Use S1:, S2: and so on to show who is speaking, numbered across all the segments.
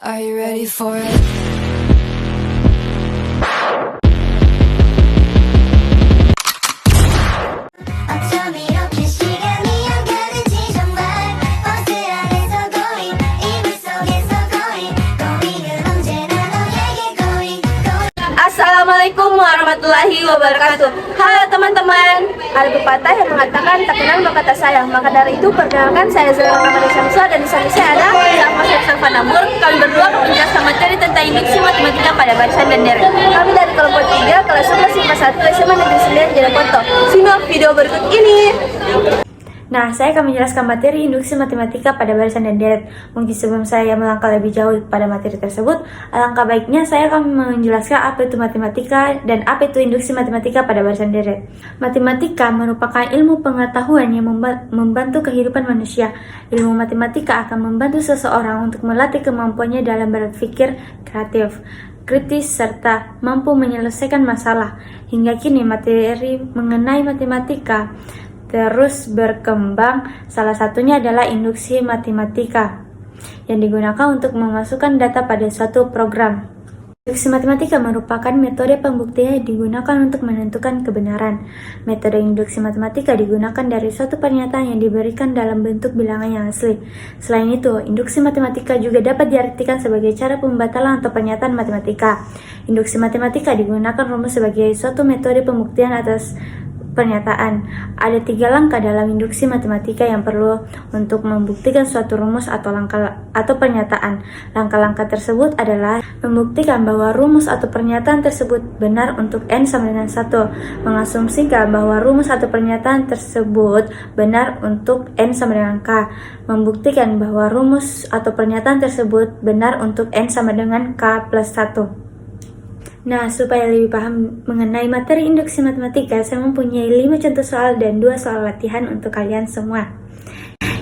S1: Are you ready for it?
S2: 어쩜 이렇게 시간이 안 가는지 정말 버스 안에서 going 이불 속에서 going 언제나 너에게 going.
S3: Assalamualaikum warahmatullahi wabarakatuh. Halo teman-teman, ada pepatah yang mengatakan tak kenal maka tak sayang. Maka dari itu perkenalkan saya Zara Ramadan Syamsua dan di samping saya ada Sama Safa Namur. Kami berdua akan menjelaskan materi tentang induksi matematika pada barisan dan deret. Kami dari kelompok 3 kelas 11 IPA 1 SMA Negeri 9 Jeneponto. Simak video berikut ini. Nah, saya akan menjelaskan materi induksi matematika pada barisan dan deret. Mungkin sebelum saya melangkah lebih jauh pada materi tersebut, alangkah baiknya saya akan menjelaskan apa itu matematika dan apa itu induksi matematika pada barisan deret. Matematika merupakan ilmu pengetahuan yang membantu kehidupan manusia. Ilmu matematika akan membantu seseorang untuk melatih kemampuannya dalam berpikir kreatif, kritis, serta mampu menyelesaikan masalah. Hingga kini materi mengenai matematika terus berkembang, salah satunya adalah induksi matematika yang digunakan untuk memasukkan data pada suatu program. Induksi matematika merupakan metode pembuktian yang digunakan untuk menentukan kebenaran. Metode induksi matematika digunakan dari suatu pernyataan yang diberikan dalam bentuk bilangan yang asli. Selain itu, induksi matematika juga dapat diartikan sebagai cara pembatalan atau pernyataan matematika. Induksi matematika digunakan rumus sebagai suatu metode pembuktian atas pernyataan. Ada 3 langkah dalam induksi matematika yang perlu untuk membuktikan suatu rumus atau pernyataan. Langkah-langkah tersebut adalah membuktikan bahwa rumus atau pernyataan tersebut benar untuk n sama dengan 1, mengasumsikan bahwa rumus atau pernyataan tersebut benar untuk n sama dengan k, membuktikan bahwa rumus atau pernyataan tersebut benar untuk n sama dengan k plus 1. Nah, supaya lebih paham mengenai materi induksi matematika, saya mempunyai 5 contoh soal dan 2 soal latihan untuk kalian semua.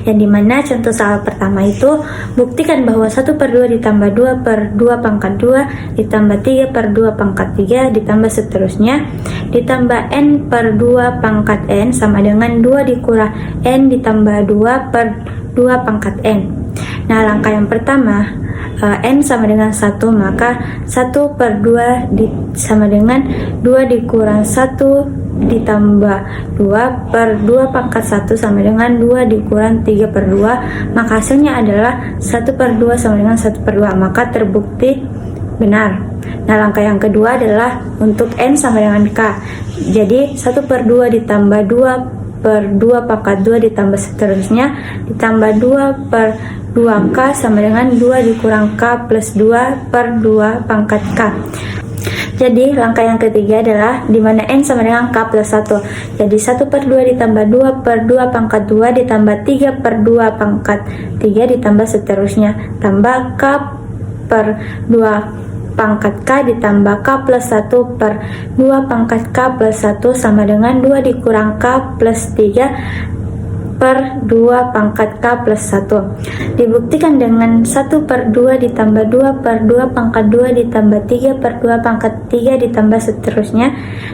S3: Yang dimana contoh soal pertama itu, buktikan bahwa 1/2 ditambah 2/2 pangkat 2 ditambah 3/2 pangkat 3 ditambah seterusnya, ditambah n/2 pangkat n sama dengan 2 dikurang n ditambah 2/2 pangkat n. Nah, langkah yang pertama, n sama dengan 1, maka 1/2 sama dengan 2 dikurang 1 ditambah 2/2 pangkat 1 sama dengan 2 dikurang 3/2, maka hasilnya adalah 1/2 sama dengan 1/2, maka terbukti benar. Nah, langkah yang kedua adalah untuk n sama dengan k. Jadi 1/2 ditambah 2/2 pangkat 2 ditambah seterusnya ditambah 2/2k sama dengan 2 dikurang k plus 2/2 pangkat k. Jadi langkah yang ketiga adalah dimana n sama dengan k plus 1. Jadi 1/2 ditambah 2/2 pangkat 2 ditambah 3/2 pangkat 3 ditambah seterusnya tambah k/2 pangkat k ditambah k plus 1/2 pangkat k plus 1 sama dengan 2 dikurang k plus 3/2 pangkat k plus 1. Dibuktikan dengan 1/2 ditambah 2/2 pangkat 2 ditambah 3/2 pangkat 3 ditambah seterusnya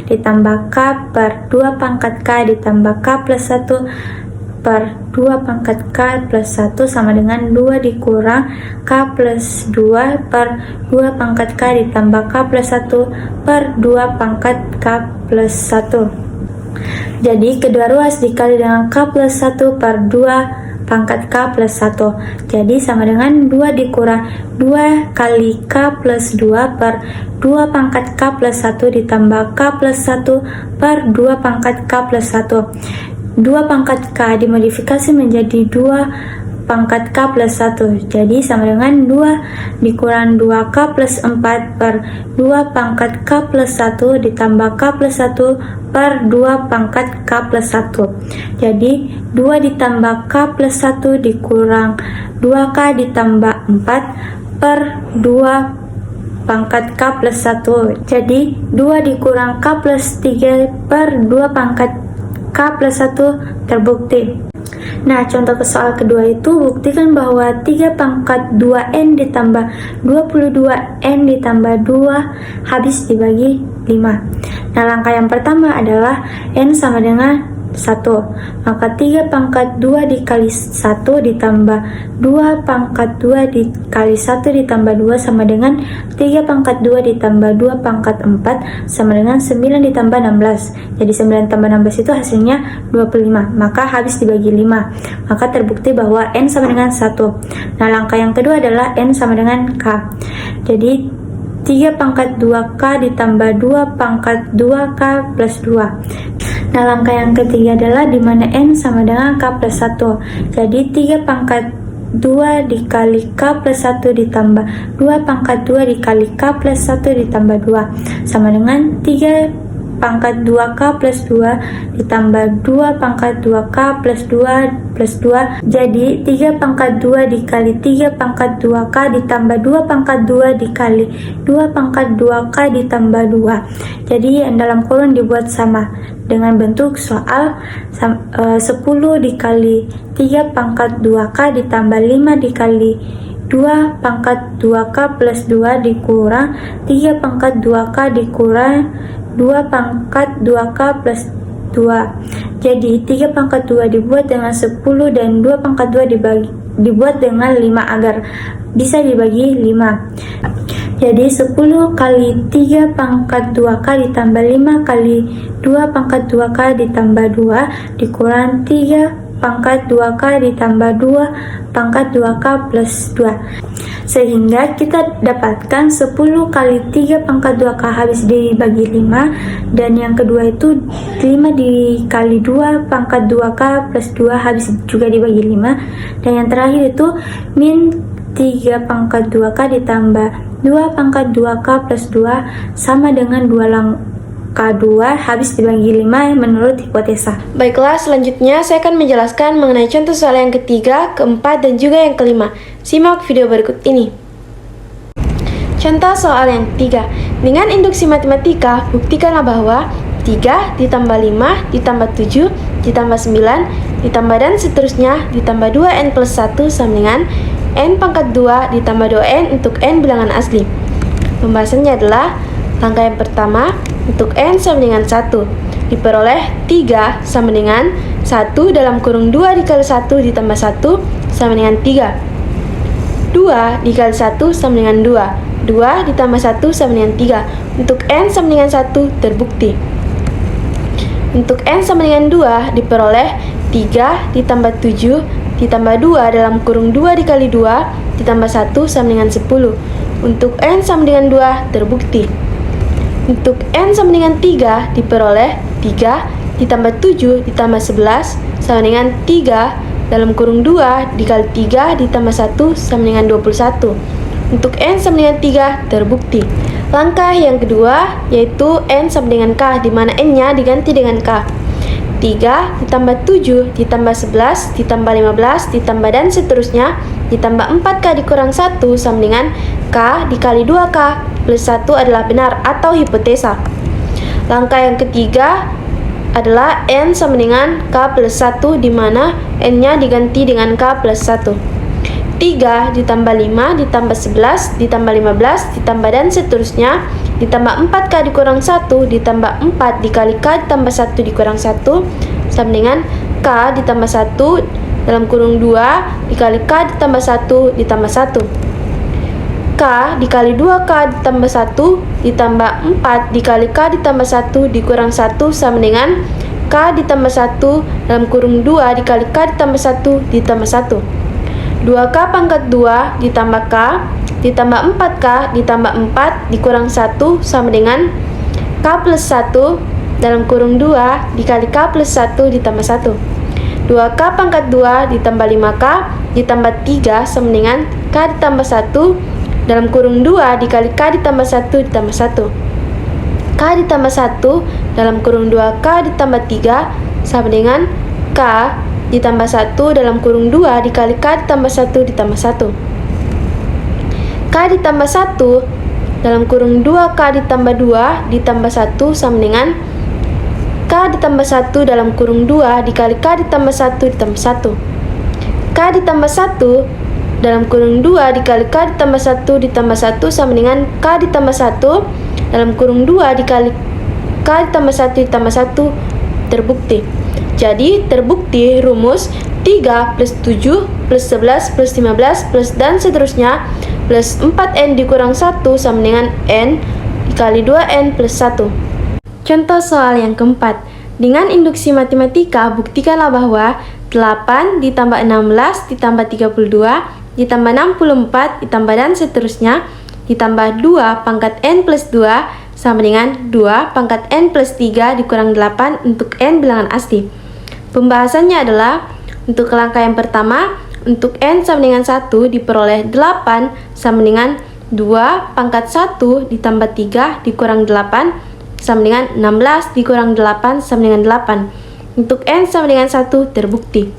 S3: ditambah k/2 pangkat k ditambah k plus 1/2 pangkat k plus 1 sama dengan 2 dikurang k plus 2/2 pangkat k ditambah k plus 1/2 pangkat k plus 1. Jadi kedua ruas dikali dengan k plus 1/2 pangkat k plus 1. Jadi sama dengan 2 dikurang 2 kali k plus 2/2 pangkat k plus 1 ditambah k plus 1/2 pangkat k plus 1. 2 pangkat k dimodifikasi menjadi 2 pangkat k plus 1. Jadi sama dengan 2 dikurang 2k plus 4/2 pangkat k plus 1 ditambah k plus 1/2 pangkat k plus 1. Jadi 2 ditambah k plus 1 dikurang 2k ditambah 4/2 pangkat k plus 1. Jadi 2 dikurang k plus 3/2 pangkat k plus 1 terbukti. Nah, contoh soal kedua itu, buktikan bahwa 3 pangkat 2n ditambah 22n ditambah 2 habis dibagi 5. Nah, langkah yang pertama adalah n sama dengan
S1: Maka 3 pangkat 2 dikali 1 ditambah 2 pangkat 2 dikali 1 ditambah 2 sama dengan 3 pangkat 2 ditambah 2 pangkat 4 sama dengan 9 ditambah 16. Jadi 9 tambah 16 itu hasilnya 25. Maka habis dibagi 5. Maka terbukti bahwa N sama dengan 1. Nah, langkah yang kedua adalah N sama dengan K. Jadi 3 pangkat 2K ditambah 2 pangkat 2K plus 2. Nah, langkah yang ketiga adalah di mana N sama dengan K plus 1. Jadi 3 pangkat 2 dikali K plus 1 ditambah 2 pangkat 2 dikali K plus 1 ditambah 2 sama dengan 3 pangkat 2K plus 2 ditambah 2 pangkat 2K plus 2 plus 2. Jadi 3 pangkat 2 dikali 3 pangkat 2K ditambah 2 pangkat 2 dikali 2 pangkat 2K ditambah 2. Jadi yang dalam kurung dibuat sama dengan bentuk soal 10 dikali 3 pangkat 2K ditambah 5 dikali 2 pangkat 2K plus 2 dikurang 3 pangkat 2K dikurang 2 pangkat 2K plus 2. Jadi 3 pangkat 2 dibuat dengan 10 dan 2 pangkat 2 dibuat dengan 5 agar bisa dibagi 5. Jadi 10 kali 3 pangkat 2K ditambah 5 kali 2 pangkat 2K ditambah 2 dikurang 3 pangkat 2K ditambah 2 pangkat 2K plus 2. Sehingga kita dapatkan 10 kali 3 pangkat 2K habis dibagi 5. Dan yang kedua itu 5 dikali 2 pangkat 2K plus 2 habis juga dibagi 5. Dan yang terakhir itu min 3 pangkat 2K ditambah 2 pangkat 2K plus 2 sama dengan 2 langkah 2 habis dibagi 5 menurut hipotesa.
S4: Baiklah, selanjutnya saya akan menjelaskan mengenai contoh soal yang ketiga, keempat, dan juga yang kelima. Simak video berikut ini. Contoh soal yang ketiga. Dengan induksi matematika, buktikanlah bahwa 3 ditambah 5 ditambah 7 ditambah 9 ditambah dan seterusnya ditambah 2n plus 1 sama dengan n pangkat 2 ditambah 2n untuk n bilangan asli. Pembahasannya adalah langkah yang pertama, untuk n sama dengan 1 diperoleh 3 sama dengan 1 dalam kurung 2 dikali 1 ditambah 1 sama dengan 3. 2 dikali 1 sama dengan 2. 2 ditambah 1 sama dengan 3. Untuk n sama dengan 1 terbukti. Untuk n sama dengan 2 diperoleh 3 ditambah 7 ditambah 2 dalam kurung 2 dikali 2 ditambah 1 sama dengan 10. Untuk n sama dengan 2 terbukti. Untuk n sama dengan 3 diperoleh 3 ditambah 7 ditambah 11 sama dengan 3 dalam kurung 2 dikali 3 ditambah 1 sama dengan 21. Untuk n sama dengan 3 terbukti. Langkah yang kedua yaitu n sama dengan k, di mana n-nya diganti dengan k. 3 ditambah 7 ditambah 11 ditambah 15 ditambah dan seterusnya ditambah 4k dikurang 1 sama dengan k dikali 2k plus 1 adalah benar atau hipotesa. Langkah yang ketiga adalah n sama dengan k plus 1, di mana n-nya diganti dengan k plus 1. 3 ditambah 5 ditambah 11 ditambah 15 ditambah dan seterusnya ditambah 4k dikurang 1 ditambah 4 dikali k ditambah 1 dikurang 1 sama dengan k ditambah 1 dalam kurung 2 dikali k ditambah 1 ditambah 1. K dikali 2k ditambah 1 ditambah 4 dikali k ditambah 1 dikurang 1 sama dengan k ditambah 1 dalam kurung 2 dikali k ditambah 1 ditambah 1. 2k pangkat 2 ditambah k ditambah 4k ditambah 4 dikurang 1 sama dengan k plus 1 dalam kurung 2 dikali k plus 1 ditambah 1. 2k pangkat 2 ditambah 5k ditambah 3 sama dengan k ditambah 1 dalam kurung 2 dikali k ditambah 1 ditambah 1. K ditambah 1 dalam kurung 2k ditambah 3 sama dengan k ditambah 1 dalam kurung 2 dikali k ditambah 1 ditambah 1. K ditambah 1 dalam kurung 2k ditambah 2 ditambah 1 sama dengan k ditambah 1 dalam kurung 2 dikali k ditambah 1 ditambah 1. K ditambah 1 dalam kurung 2 dikali k ditambah 1 ditambah 1 sama dengan k ditambah 1 dalam kurung 2 dikali k ditambah 1 ditambah 1 terbukti. Jadi terbukti rumus 3 plus 7 plus 11 plus 15 plus dan seterusnya plus 4n dikurang 1 sama dengan n dikali 2n plus 1. Contoh soal yang keempat. Dengan induksi matematika, buktikanlah bahwa 8 ditambah 16 ditambah 32 ditambah 64 ditambah dan seterusnya ditambah 2 pangkat n plus 2 sama dengan 2 pangkat n plus 3 dikurang 8 untuk n bilangan asli. Pembahasannya adalah untuk langkah yang pertama, untuk n sama dengan 1 diperoleh 8 sama dengan 2 pangkat 1 ditambah 3 dikurang 8 sama dengan 16 dikurang 8 sama dengan 8. Untuk n sama dengan 1 terbukti.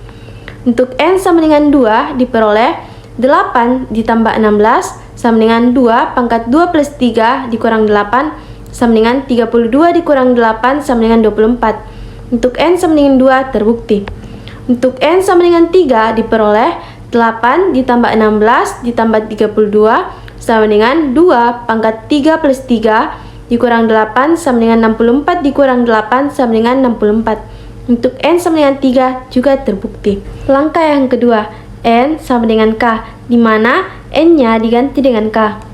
S4: Untuk n sama dengan 2 diperoleh 8 ditambah 16 sama dengan 2 pangkat 2 plus 3 dikurang 8 sama dengan 32 dikurang 8 sama dengan 24. Untuk n sama dengan 2 terbukti. Untuk n sama dengan 3 diperoleh 8 ditambah 16 ditambah 32 sama dengan 2 pangkat 3 plus 3 dikurang 8 sama dengan 64 dikurang 8 sama dengan 64. Untuk n sama dengan 3 juga terbukti. Langkah yang kedua, n sama dengan k, di mana n-nya diganti dengan k.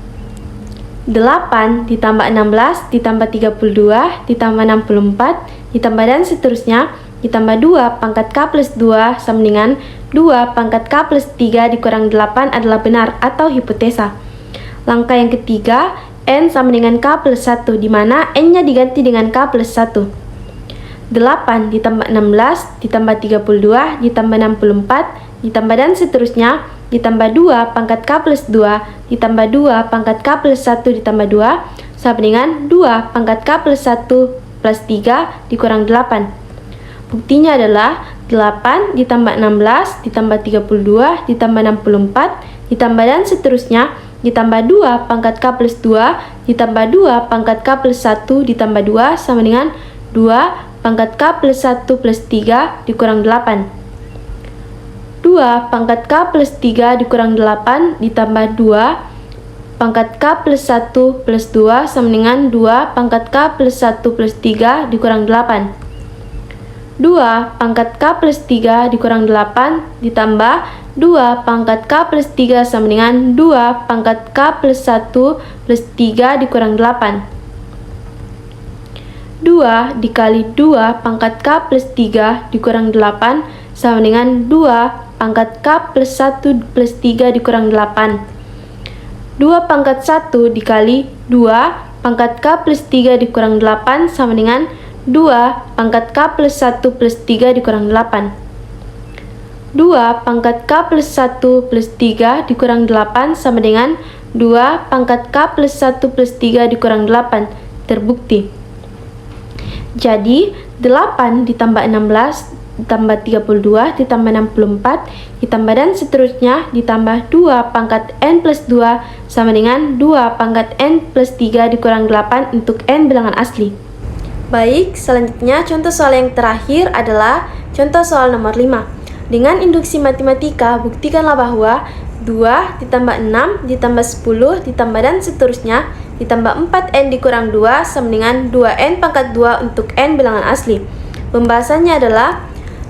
S4: 8 ditambah 16 ditambah 32 ditambah 64 ditambah dan seterusnya ditambah 2 pangkat k plus 2 sama dengan 2 pangkat k plus 3 dikurang 8 adalah benar atau hipotesa. Langkah yang ketiga, n sama dengan k plus 1, di mana n-nya diganti dengan k plus 1. 8 ditambah 16 ditambah 32 ditambah 64 ditambah dan seterusnya ditambah 2 pangkat k plus 2 ditambah 2 pangkat k plus 1 ditambah 2 sama dengan 2 pangkat k plus 1 plus 3 dikurang 8. Buktinya adalah 8 ditambah 16 ditambah 32 ditambah 64 ditambah dan seterusnya ditambah 2 pangkat k plus 2 ditambah 2 pangkat k plus 1 ditambah 2 sama dengan 2 pangkat k plus 1 plus 3 dikurang 8. 2 pangkat k plus 3 dikurang 8 ditambah 2 pangkat k plus 1 plus 2 sama dengan 2 pangkat k plus 1 plus 3 dikurang 8. 2 pangkat k plus 3 dikurang 8 ditambah 2 pangkat k plus 3 sama dengan 2 pangkat k plus 1 plus 3 dikurang 8. 2 dikali 2 pangkat k plus 3 dikurang 8 sama dengan 2 pangkat k plus 1 plus 3 dikurang 8. 2 pangkat 1 dikali 2 pangkat k plus 3 dikurang 8 sama dengan 2 pangkat k plus 1 plus 3 dikurang 8. 2 pangkat k plus 1 plus 3 dikurang 8 sama dengan 2 pangkat k plus 1 plus 3 dikurang 8. Terbukti. Jadi 8 ditambah 16 ditambah 32 ditambah 64 ditambah dan seterusnya ditambah 2 pangkat n plus 2 sama dengan 2 pangkat n plus 3 dikurang 8 untuk n bilangan asli. Baik, selanjutnya contoh soal yang terakhir adalah contoh soal nomor 5. Dengan induksi matematika, buktikanlah bahwa 2 ditambah 6 ditambah 10 ditambah dan seterusnya ditambah 4n dikurang 2 sama dengan 2n pangkat 2 untuk n bilangan asli. Pembahasannya adalah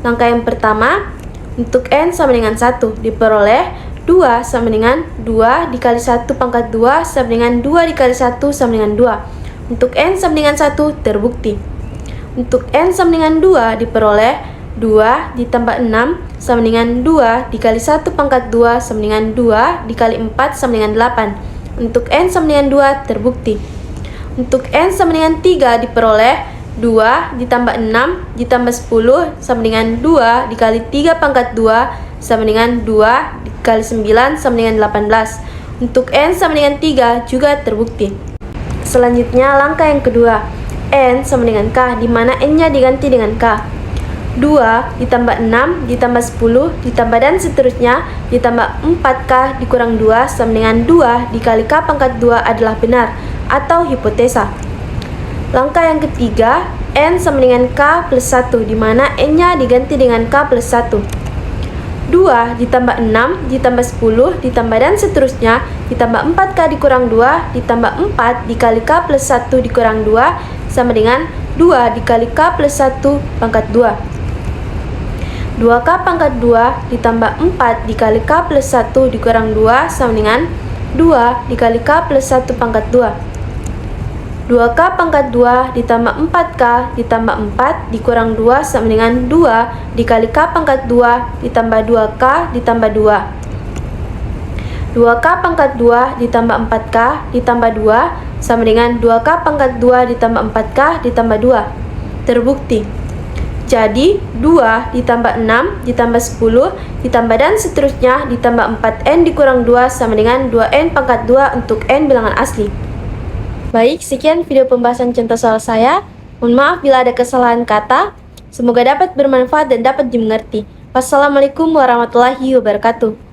S4: langkah yang pertama, untuk n sama dengan 1 diperoleh 2 sama dengan 2 dikali 1 pangkat 2 sama dengan 2 dikali 1 sama dengan 2. Untuk n sama dengan 1 terbukti. Untuk n sama dengan 2 diperoleh 2 ditambah 6 sama dengan 2 dikali 1 pangkat 2 sama dengan 2 dikali 4 sama dengan 8. Untuk n sama dengan 2 terbukti. Untuk n sama dengan 3 diperoleh 2 ditambah 6 ditambah 10 sama dengan 2 dikali 3 pangkat 2 sama dengan 2 dikali 9 sama dengan 18. Untuk n sama dengan 3 juga terbukti. Selanjutnya langkah yang kedua, n sama dengan k, di mana n-nya diganti dengan k. 2 ditambah 6 ditambah 10 ditambah dan seterusnya ditambah 4k dikurang 2 sama dengan 2 dikali k pangkat 2 adalah benar atau hipotesa. Langkah yang ketiga, n sama dengan k plus 1, di mana n-nya diganti dengan k plus 1. 2 ditambah 6 ditambah 10 ditambah dan seterusnya ditambah 4k dikurang 2 ditambah 4 dikali k plus 1 dikurang 2 sama dengan 2 dikali k plus 1 pangkat 2. 2K pangkat 2 ditambah 4 dikali K plus 1 dikurang 2 sama dengan 2 dikali K plus 1 pangkat 2. 2K pangkat 2 ditambah 4K ditambah 4 dikurang 2 sama dengan 2 dikali K pangkat 2 ditambah 2K ditambah 2. 2K pangkat 2 ditambah 4K ditambah 2 sama dengan 2K pangkat 2 ditambah 4K ditambah 2. Terbukti. Jadi 2 ditambah 6 ditambah 10 ditambah dan seterusnya ditambah 4N dikurang 2 sama dengan 2N pangkat 2 untuk N bilangan asli. Baik, sekian video pembahasan contoh soal saya. Mohon maaf bila ada kesalahan kata. Semoga dapat bermanfaat dan dapat dimengerti. Wassalamualaikum warahmatullahi wabarakatuh.